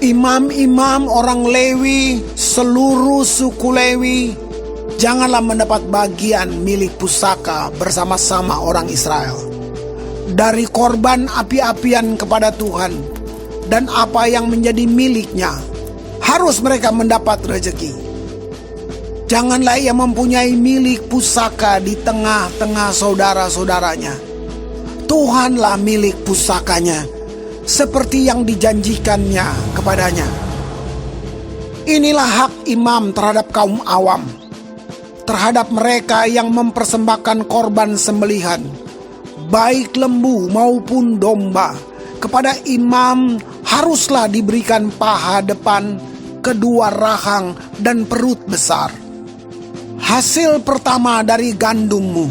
Imam-imam orang Lewi, seluruh suku Lewi, janganlah mendapat bagian milik pusaka bersama-sama orang Israel. Dari korban api-apian kepada Tuhan dan apa yang menjadi miliknya, harus mereka mendapat rezeki. Janganlah ia mempunyai milik pusaka di tengah-tengah saudara-saudaranya. Tuhanlah milik pusakanya, seperti yang dijanjikannya kepadanya. Inilah hak imam terhadap kaum awam, terhadap mereka yang mempersembahkan korban sembelihan, baik lembu maupun domba. Kepada imam haruslah diberikan paha depan, kedua rahang, dan perut besar. Hasil pertama dari gandummu,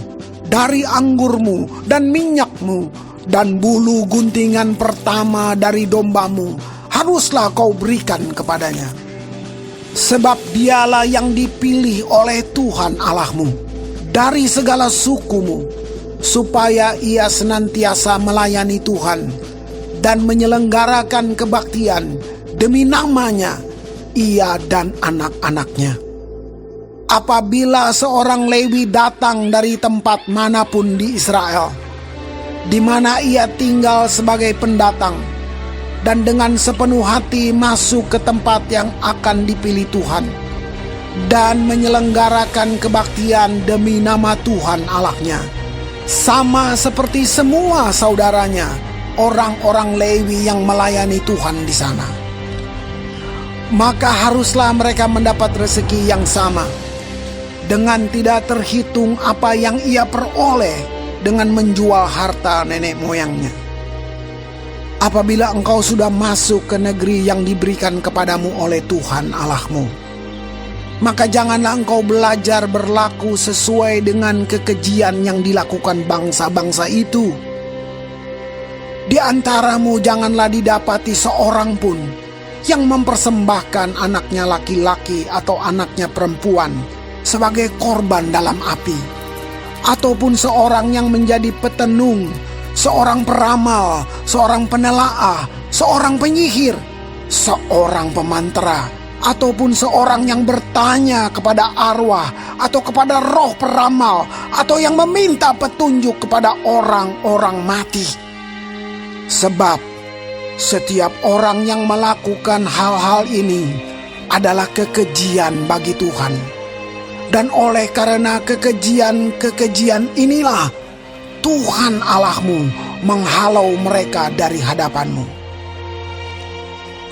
dari anggurmu dan minyakmu, dan bulu guntingan pertama dari dombamu haruslah kau berikan kepadanya. Sebab dialah yang dipilih oleh Tuhan Allahmu dari segala sukumu, supaya ia senantiasa melayani Tuhan dan menyelenggarakan kebaktian demi namanya, ia dan anak-anaknya. Apabila seorang Lewi datang dari tempat manapun di Israel, di mana ia tinggal sebagai pendatang, dan dengan sepenuh hati masuk ke tempat yang akan dipilih Tuhan, dan menyelenggarakan kebaktian demi nama Tuhan Allahnya, sama seperti semua saudaranya, orang-orang Lewi yang melayani Tuhan di sana, maka haruslah mereka mendapat rezeki yang sama, dengan tidak terhitung apa yang ia peroleh dengan menjual harta nenek moyangnya. Apabila engkau sudah masuk ke negeri yang diberikan kepadamu oleh Tuhan Allahmu, maka janganlah engkau belajar berlaku sesuai dengan kekejian yang dilakukan bangsa-bangsa itu. Di antaramu janganlah didapati seorang pun yang mempersembahkan anaknya laki-laki atau anaknya perempuan sebagai korban dalam api, ataupun seorang yang menjadi petenung, seorang peramal, seorang penelaah, seorang penyihir, seorang pemantera, ataupun seorang yang bertanya kepada arwah atau kepada roh peramal, atau yang meminta petunjuk kepada orang-orang mati. Sebab setiap orang yang melakukan hal-hal ini adalah kekejian bagi Tuhan. Dan oleh karena kekejian inilah Tuhan Allahmu menghalau mereka dari hadapanmu.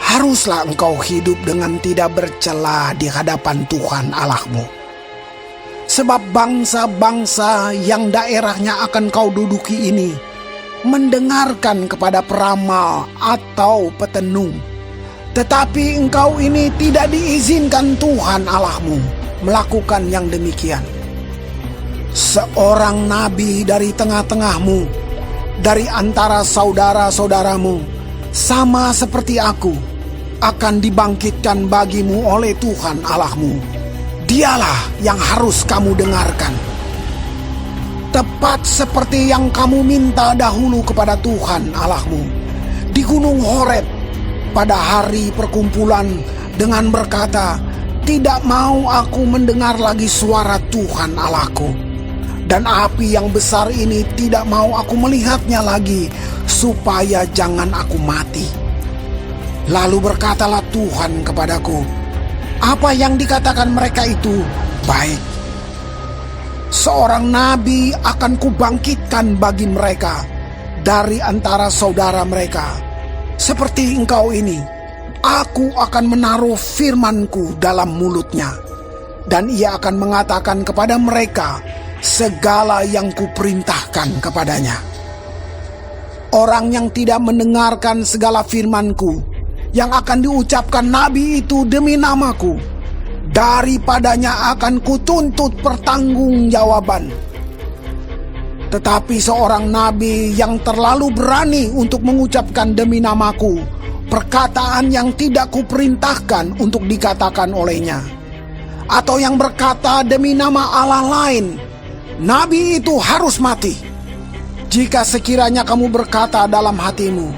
Haruslah engkau hidup dengan tidak bercela di hadapan Tuhan Allahmu. Sebab bangsa-bangsa yang daerahnya akan kau duduki ini mendengarkan kepada peramal atau petenung, tetapi engkau ini tidak diizinkan Tuhan Allahmu melakukan yang demikian. Seorang nabi dari tengah-tengahmu, dari antara saudara-saudaramu, sama seperti aku, akan dibangkitkan bagimu oleh Tuhan Allahmu. Dialah yang harus kamu dengarkan. Tepat seperti yang kamu minta dahulu kepada Tuhan Allahmu di Gunung Horeb pada hari perkumpulan dengan berkata, tidak mau aku mendengar lagi suara Tuhan Allahku, dan api yang besar ini tidak mau aku melihatnya lagi, supaya jangan aku mati. Lalu berkatalah Tuhan kepadaku, apa yang dikatakan mereka itu baik. Seorang nabi akan kubangkitkan bagi mereka dari antara saudara mereka, seperti engkau ini. Aku akan menaruh firman-Ku dalam mulutnya, dan ia akan mengatakan kepada mereka segala yang Kuperintahkan kepadanya. Orang yang tidak mendengarkan segala firman-Ku yang akan diucapkan nabi itu demi nama-Ku, daripadanya akan Kutuntut pertanggungjawaban. Tetapi seorang nabi yang terlalu berani untuk mengucapkan demi nama-Ku perkataan yang tidak Kuperintahkan untuk dikatakan olehnya, atau yang berkata demi nama Allah lain, nabi itu harus mati. Jika sekiranya kamu berkata dalam hatimu,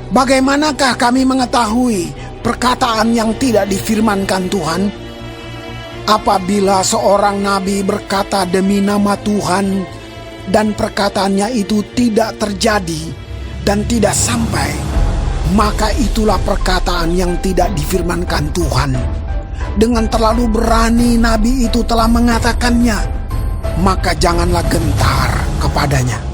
bagaimanakah kami mengetahui perkataan yang tidak difirmankan Tuhan. Apabila seorang nabi berkata demi nama Tuhan dan perkataannya itu tidak terjadi dan tidak sampai, maka itulah perkataan yang tidak difirmankan Tuhan. Dengan terlalu berani nabi itu telah mengatakannya, maka janganlah gentar kepadanya.